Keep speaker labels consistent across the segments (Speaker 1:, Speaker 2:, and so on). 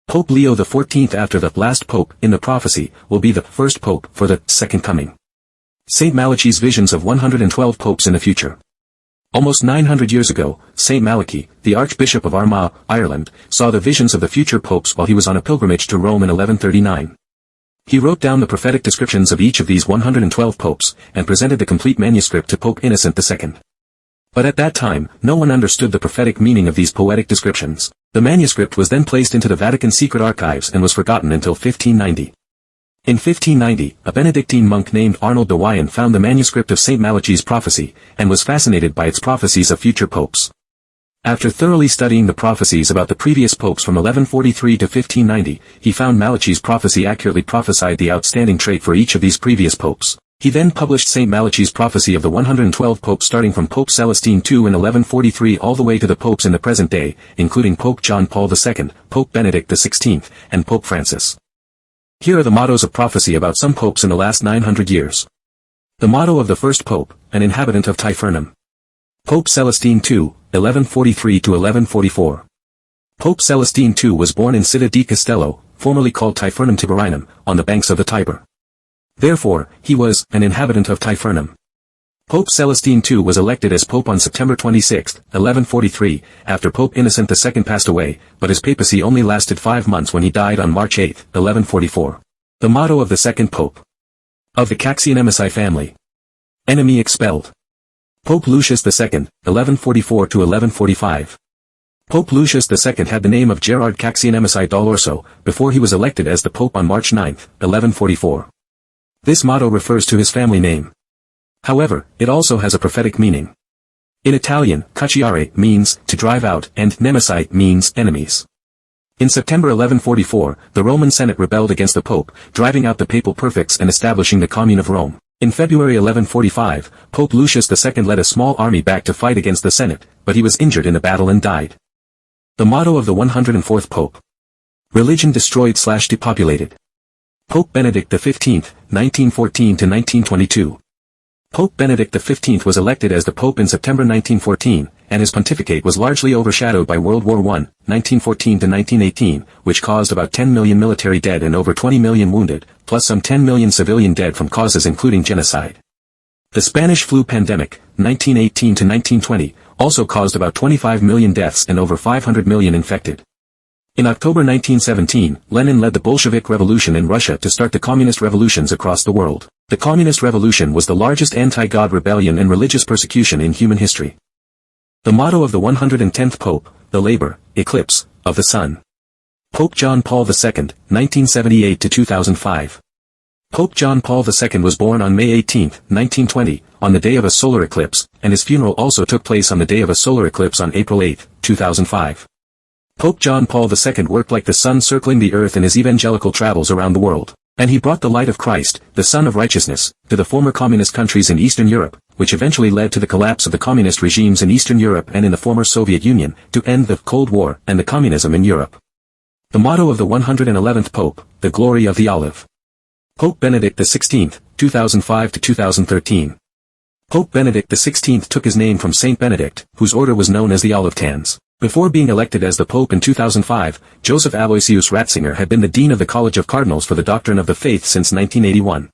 Speaker 1: Pope Leo XIV, after the last pope in the prophecy, will be the first pope for the second coming. Saint Malachy's visions of 112 popes in the future. Almost 900 years ago, Saint Malachy, the Archbishop of Armagh, Ireland, saw the visions of the future popes while he was on a pilgrimage to Rome in 1139. He wrote down the prophetic descriptions of each of these 112 popes, and presented the complete manuscript to Pope Innocent II. But at that time, no one understood the prophetic meaning of these poetic descriptions. The manuscript was then placed into the Vatican secret archives and was forgotten until 1590. In 1590, a Benedictine monk named Arnold de Wyon found the manuscript of St. Malachy's prophecy, and was fascinated by its prophecies of future popes. After thoroughly studying the prophecies about the previous popes from 1143 to 1590, he found Malachy's prophecy accurately prophesied the outstanding trait for each of these previous popes. He then published St. Malachy's prophecy of the 112 popes starting from Pope Celestine II in 1143 all the way to the popes in the present day, including Pope John Paul II, Pope Benedict XVI, and Pope Francis. Here are the mottos of prophecy about some popes in the last 900 years. The motto of the first pope, an inhabitant of Tifernum. Pope Celestine II, 1143 to 1144. Pope Celestine II was born in Città di Castello, formerly called Tifernum Tiberinum, on the banks of the Tiber. Therefore, he was an inhabitant of Tifernum. Pope Celestine II was elected as pope on September 26, 1143, after Pope Innocent II passed away, but his papacy only lasted 5 months when he died on March 8, 1144. The motto of the second pope. Of the Caxianemesi family. Enemy expelled. Pope Lucius II, 1144 to 1145. Pope Lucius II had the name of Gerard Caxianemesi dall'Orso, before he was elected as the pope on March 9, 1144. This motto refers to his family name. However, it also has a prophetic meaning. In Italian, cacciare means to drive out, and nemesi means enemies. In September 1144, the Roman Senate rebelled against the Pope, driving out the papal prefects and establishing the Commune of Rome. In February 1145, Pope Lucius II led a small army back to fight against the Senate, but he was injured in the battle and died. The motto of the 104th Pope. Religion destroyed/depopulated. Pope Benedict XV, 1914 to 1922. Pope Benedict XV was elected as the Pope in September 1914, and his pontificate was largely overshadowed by World War I, 1914 to 1918, which caused about 10 million military dead and over 20 million wounded, plus some 10 million civilian dead from causes including genocide. The Spanish flu pandemic, 1918 to 1920, also caused about 25 million deaths and over 500 million infected. In October 1917, Lenin led the Bolshevik Revolution in Russia to start the communist revolutions across the world. The Communist Revolution was the largest anti-God rebellion and religious persecution in human history. The motto of the 110th Pope, the labor, eclipse, of the sun. Pope John Paul II, 1978 to 2005. Pope John Paul II was born on May 18, 1920, on the day of a solar eclipse, and his funeral also took place on the day of a solar eclipse on April 8, 2005. Pope John Paul II worked like the sun circling the earth in his evangelical travels around the world, and he brought the light of Christ, the Son of Righteousness, to the former communist countries in Eastern Europe, which eventually led to the collapse of the communist regimes in Eastern Europe and in the former Soviet Union, to end the Cold War and the communism in Europe. The motto of the 111th Pope, the glory of the olive. Pope Benedict XVI, 2005 to 2013. Pope Benedict XVI took his name from Saint Benedict, whose order was known as the Olivetans. Before being elected as the Pope in 2005, Joseph Aloysius Ratzinger had been the Dean of the College of Cardinals for the Doctrine of the Faith since 1981.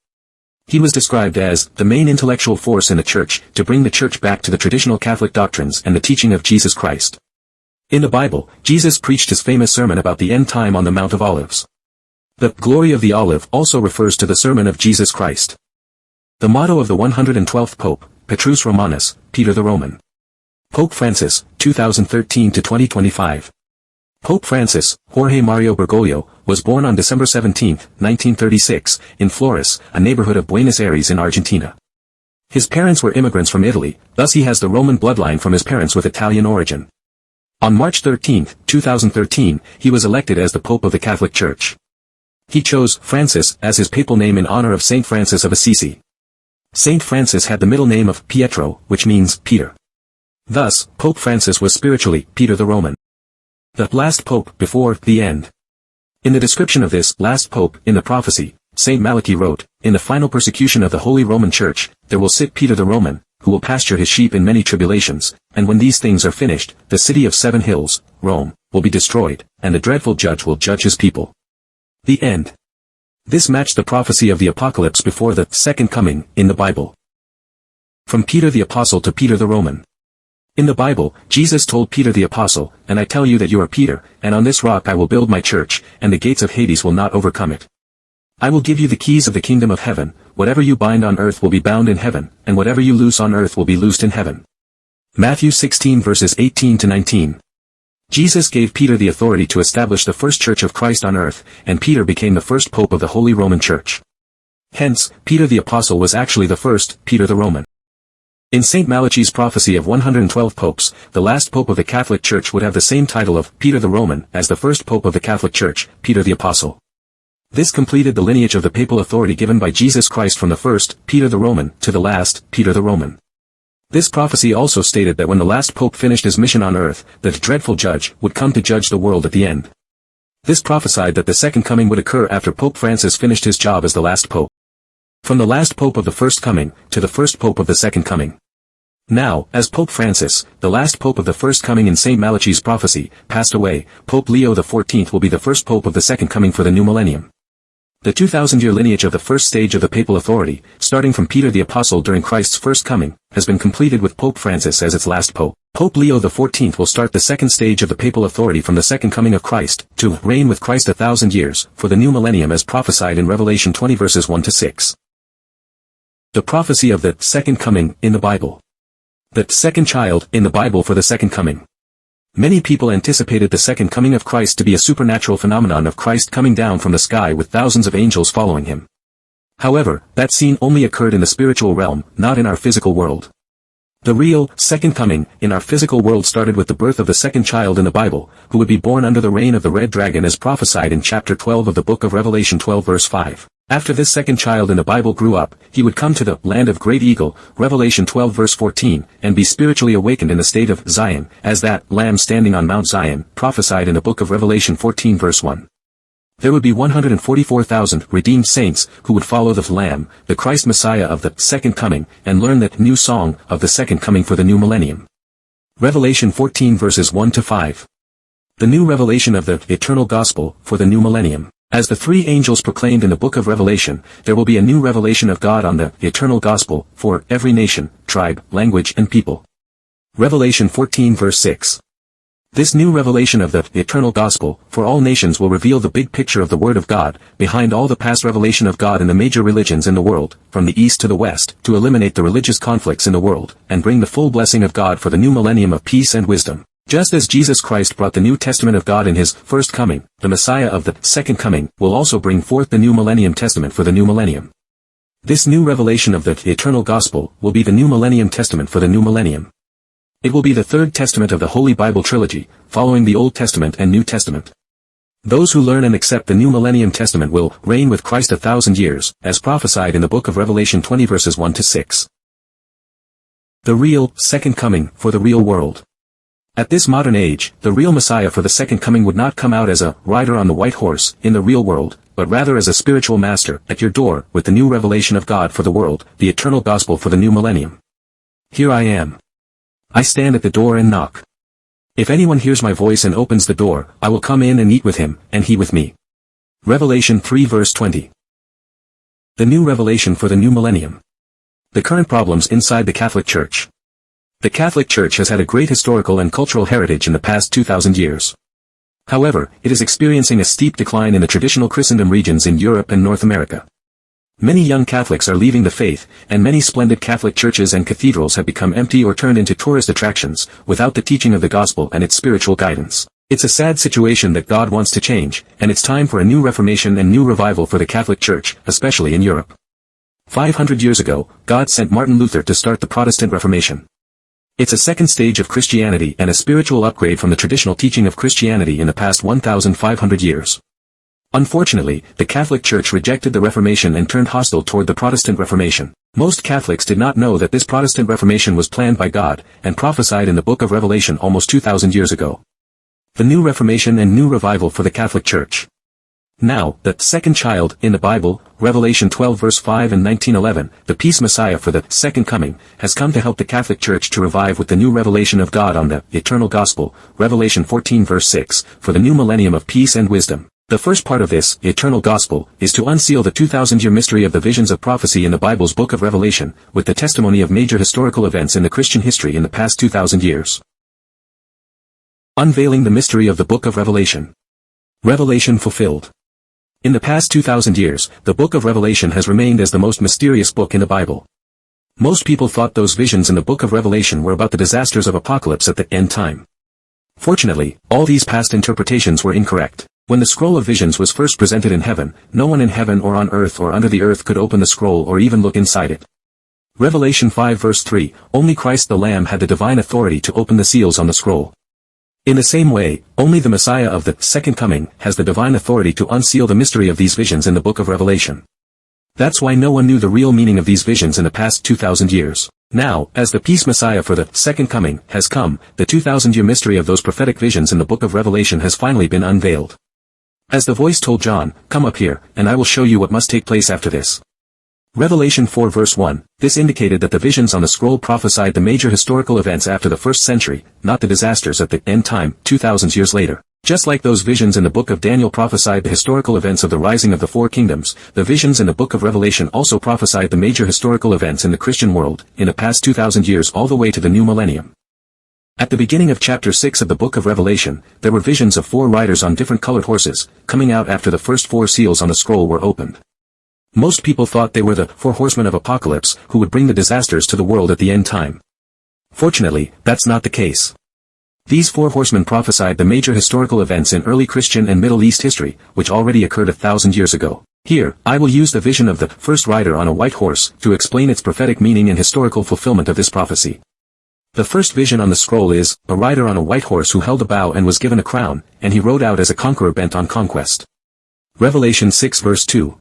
Speaker 1: He was described as the main intellectual force in the Church to bring the Church back to the traditional Catholic doctrines and the teaching of Jesus Christ. In the Bible, Jesus preached his famous sermon about the end time on the Mount of Olives. The glory of the olive also refers to the sermon of Jesus Christ. The motto of the 112th Pope, Petrus Romanus, Peter the Roman. Pope Francis, 2013 to 2025. Pope Francis, Jorge Mario Bergoglio, was born on December 17, 1936, in Flores, a neighborhood of Buenos Aires in Argentina. His parents were immigrants from Italy, thus he has the Roman bloodline from his parents with Italian origin. On March 13, 2013, he was elected as the Pope of the Catholic Church. He chose Francis as his papal name in honor of Saint Francis of Assisi. Saint Francis had the middle name of Pietro, which means Peter. Thus, Pope Francis was spiritually Peter the Roman. The last pope before the end. In the description of this last pope in the prophecy, Saint Malachy wrote, "In the final persecution of the Holy Roman Church, there will sit Peter the Roman, who will pasture his sheep in many tribulations, and when these things are finished, the city of 7 hills, Rome, will be destroyed, and the dreadful judge will judge his people. The end. This matched the prophecy of the apocalypse before the second coming in the Bible. From Peter the Apostle to Peter the Roman. In the Bible, Jesus told Peter the Apostle, "And I tell you that you are Peter, and on this rock I will build my church, and the gates of Hades will not overcome it. I will give you the keys of the kingdom of heaven. Whatever you bind on earth will be bound in heaven, and whatever you loose on earth will be loosed in heaven." Matthew 16 verses 18 to 19. Jesus gave Peter the authority to establish the first church of Christ on earth, and Peter became the first pope of the Holy Roman Church. Hence, Peter the Apostle was actually the first, Peter the Roman. In St. Malachy's prophecy of 112 popes, the last pope of the Catholic Church would have the same title of Peter the Roman as the first pope of the Catholic Church, Peter the Apostle. This completed the lineage of the papal authority given by Jesus Christ from the first, Peter the Roman, to the last, Peter the Roman. This prophecy also stated that when the last pope finished his mission on earth, the dreadful judge would come to judge the world at the end. This prophesied that the second coming would occur after Pope Francis finished his job as the last pope. From the last pope of the first coming, to the first pope of the second coming. Now, as Pope Francis, the last pope of the first coming in St. Malachy's prophecy, passed away, Pope Leo XIV will be the first pope of the second coming for the new millennium. The 2,000-year lineage of the first stage of the papal authority, starting from Peter the Apostle during Christ's first coming, has been completed with Pope Francis as its last pope. Pope Leo XIV will start the second stage of the papal authority from the second coming of Christ, to reign with Christ 1,000 years, for the new millennium as prophesied in Revelation 20 verses 1 to 6. The prophecy of the second coming in the Bible. The second child in the Bible for the second coming. Many people anticipated the second coming of Christ to be a supernatural phenomenon of Christ coming down from the sky with thousands of angels following him. However, that scene only occurred in the spiritual realm, not in our physical world. The real second coming in our physical world started with the birth of the second child in the Bible, who would be born under the reign of the red dragon as prophesied in chapter 12 of the book of Revelation 12 verse 5. After this second child in the Bible grew up, he would come to the land of great eagle, Revelation 12 verse 14, and be spiritually awakened in the state of Zion, as that lamb standing on Mount Zion, prophesied in the book of Revelation 14 verse 1. There would be 144,000 redeemed saints who would follow the Lamb, the Christ Messiah of the second coming, and learn that new song of the second coming for the new millennium. Revelation 14 verses 1 to 5. The new revelation of the eternal gospel for the new millennium. As the three angels proclaimed in the book of Revelation, there will be a new revelation of God on the eternal gospel for every nation, tribe, language and people. Revelation 14 verse 6. This new revelation of the eternal gospel for all nations will reveal the big picture of the Word of God, behind all the past revelation of God in the major religions in the world, from the east to the west, to eliminate the religious conflicts in the world, and bring the full blessing of God for the new millennium of peace and wisdom. Just as Jesus Christ brought the New Testament of God in his first coming, the Messiah of the second coming will also bring forth the new Millennium Testament for the new millennium. This new revelation of the eternal gospel will be the new Millennium Testament for the new millennium. It will be the third testament of the Holy Bible trilogy, following the Old Testament and New Testament. Those who learn and accept the new Millennium Testament will reign with Christ 1,000 years, as prophesied in the book of Revelation 20 verses 1 to 6. The real second coming for the real world. At this modern age, the real Messiah for the second coming would not come out as a rider on the white horse in the real world, but rather as a spiritual master at your door with the new revelation of God for the world, the eternal gospel for the new millennium. Here I am. I stand at the door and knock. If anyone hears my voice and opens the door, I will come in and eat with him, and he with me. Revelation 3 verse 20. The new revelation for the new millennium. The current problems inside the Catholic Church. The Catholic Church has had a great historical and cultural heritage in the past 2,000 years. However, it is experiencing a steep decline in the traditional Christendom regions in Europe and North America. Many young Catholics are leaving the faith, and many splendid Catholic churches and cathedrals have become empty or turned into tourist attractions, without the teaching of the gospel and its spiritual guidance. It's a sad situation that God wants to change, and it's time for a new reformation and new revival for the Catholic Church, especially in Europe. 500 years ago, God sent Martin Luther to start the Protestant Reformation. It's a second stage of Christianity and a spiritual upgrade from the traditional teaching of Christianity in the past 1,500 years. Unfortunately, the Catholic Church rejected the Reformation and turned hostile toward the Protestant Reformation. Most Catholics did not know that this Protestant Reformation was planned by God, and prophesied in the book of Revelation almost 2,000 years ago. The new Reformation and new revival for the Catholic Church. Now, the second child in the Bible, Revelation 12 verse 5 and 19:11, the peace Messiah for the second coming, has come to help the Catholic Church to revive with the new revelation of God on the eternal gospel, Revelation 14 verse 6, for the new millennium of peace and wisdom. The first part of this eternal gospel is to unseal the 2,000-year mystery of the visions of prophecy in the Bible's book of Revelation, with the testimony of major historical events in the Christian history in the past 2,000 years. Unveiling the mystery of the book of Revelation. Revelation fulfilled. In the past 2,000 years, the book of Revelation has remained as the most mysterious book in the Bible. Most people thought those visions in the book of Revelation were about the disasters of apocalypse at the end time. Fortunately, all these past interpretations were incorrect. When the scroll of visions was first presented in heaven, no one in heaven or on earth or under the earth could open the scroll or even look inside it. Revelation 5 verse 3, only Christ the Lamb had the divine authority to open the seals on the scroll. In the same way, only the Messiah of the second coming has the divine authority to unseal the mystery of these visions in the book of Revelation. That's why no one knew the real meaning of these visions in the past 2,000 years. Now, as the peace Messiah for the second coming has come, the 2,000-year mystery of those prophetic visions in the book of Revelation has finally been unveiled. As the voice told John, "Come up here, and I will show you what must take place after this." Revelation 4 verse 1, this indicated that the visions on the scroll prophesied the major historical events after the first century, not the disasters at the end time, 2,000 years later. Just like those visions in the book of Daniel prophesied the historical events of the rising of the four kingdoms, the visions in the book of Revelation also prophesied the major historical events in the Christian world, in the past 2,000 years all the way to the new millennium. At the beginning of chapter 6 of the book of Revelation, there were visions of 4 riders on different colored horses, coming out after the first 4 seals on the scroll were opened. Most people thought they were the 4 horsemen of apocalypse, who would bring the disasters to the world at the end time. Fortunately, that's not the case. These 4 horsemen prophesied the major historical events in early Christian and Middle East history, which already occurred 1,000 years ago. Here, I will use the vision of the first rider on a white horse to explain its prophetic meaning and historical fulfillment of this prophecy. The first vision on the scroll is, a rider on a white horse who held a bow and was given a crown, and he rode out as a conqueror bent on conquest. Revelation 6 verse 2.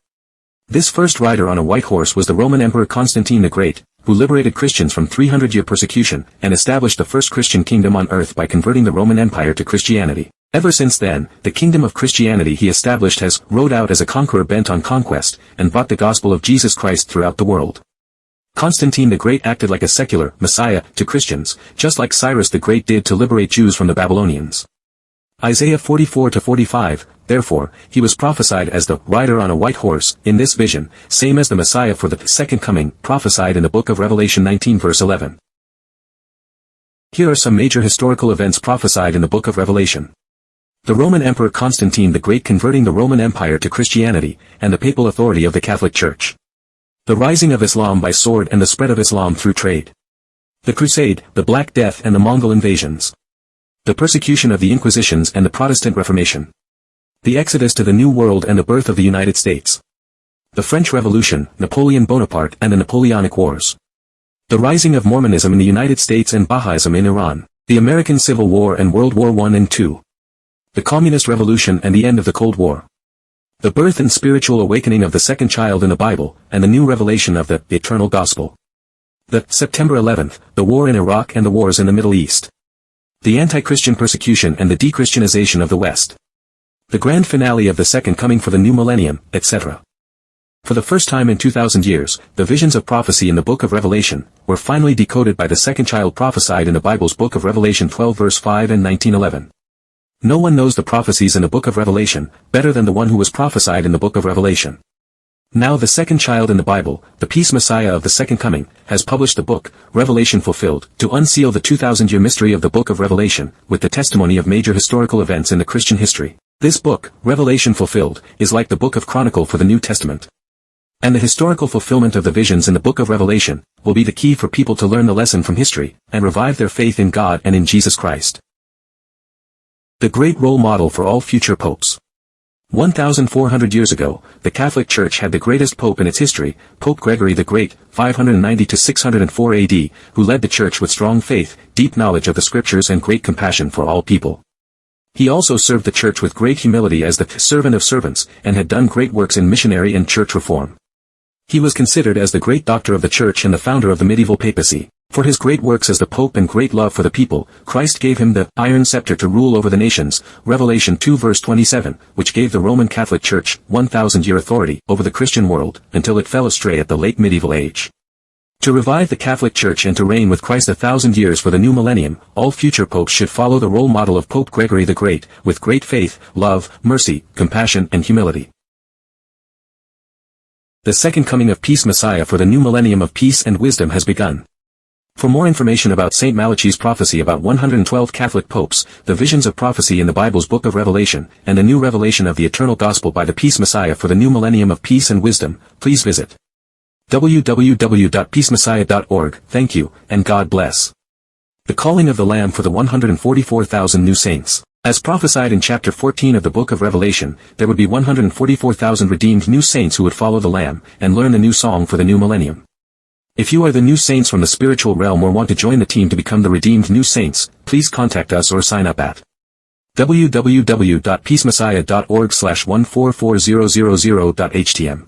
Speaker 1: This first rider on a white horse was the Roman Emperor Constantine the Great, who liberated Christians from 300-year persecution, and established the first Christian kingdom on earth by converting the Roman Empire to Christianity. Ever since then, the kingdom of Christianity he established has rode out as a conqueror bent on conquest, and brought the gospel of Jesus Christ throughout the world. Constantine the Great acted like a secular Messiah to Christians, just like Cyrus the Great did to liberate Jews from the Babylonians. Isaiah 44-45, therefore, he was prophesied as the rider on a white horse, in this vision, same as the Messiah for the second coming, prophesied in the book of Revelation 19 verse 11. Here are some major historical events prophesied in the book of Revelation. The Roman Emperor Constantine the Great converting the Roman Empire to Christianity, and the papal authority of the Catholic Church. The rising of Islam by sword and the spread of Islam through trade. The Crusade, the Black Death and the Mongol invasions. The persecution of the Inquisitions and the Protestant Reformation. The Exodus to the New World and the birth of the United States. The French Revolution, Napoleon Bonaparte and the Napoleonic Wars. The rising of Mormonism in the United States and Baha'ism in Iran. The American Civil War and World War I and II. The Communist Revolution and the end of the Cold War. The birth and spiritual awakening of the second child in the Bible, and the new revelation of the eternal gospel. The September 11th, the war in Iraq and the wars in the Middle East. The anti-Christian persecution and the de-Christianization of the West. The grand finale of the second coming for the new millennium, etc. For the first time in 2,000 years, the visions of prophecy in the book of Revelation were finally decoded by the second child prophesied in the Bible's book of Revelation 12 verse 5 and 19:11. No one knows the prophecies in the book of Revelation better than the one who was prophesied in the book of Revelation. Now the second child in the Bible, the peace Messiah of the second coming, has published the book, Revelation Fulfilled, to unseal the 2,000-year mystery of the book of Revelation, with the testimony of major historical events in the Christian history. This book, Revelation Fulfilled, is like the book of Chronicle for the New Testament. And the historical fulfillment of the visions in the book of Revelation will be the key for people to learn the lesson from history, and revive their faith in God and in Jesus Christ. The great role model for all future popes. 1,400 years ago, the Catholic Church had the greatest pope in its history, Pope Gregory the Great, 590-604 AD, who led the Church with strong faith, deep knowledge of the Scriptures and great compassion for all people. He also served the Church with great humility as the servant of servants, and had done great works in missionary and church reform. He was considered as the great doctor of the Church and the founder of the medieval papacy. For his great works as the Pope and great love for the people, Christ gave him the iron scepter to rule over the nations, Revelation 2 verse 27, which gave the Roman Catholic Church 1,000-year authority over the Christian world, until it fell astray at the late medieval age. To revive the Catholic Church and to reign with Christ 1,000 years for the new millennium, all future popes should follow the role model of Pope Gregory the Great, with great faith, love, mercy, compassion and humility. The second coming of peace Messiah for the new millennium of peace and wisdom has begun. For more information about St. Malachy's prophecy about 112 Catholic popes, the visions of prophecy in the Bible's book of Revelation, and the new revelation of the eternal gospel by the peace Messiah for the new millennium of peace and wisdom, please visit www.peacemessiah.org. Thank you, and God bless. The calling of the Lamb for the 144,000 new saints. As prophesied in chapter 14 of the book of Revelation, there would be 144,000 redeemed new saints who would follow the Lamb, and learn the new song for the new millennium. If you are the new saints from the spiritual realm or want to join the team to become the redeemed new saints, please contact us or sign up at www.peacemessiah.org/144000.htm.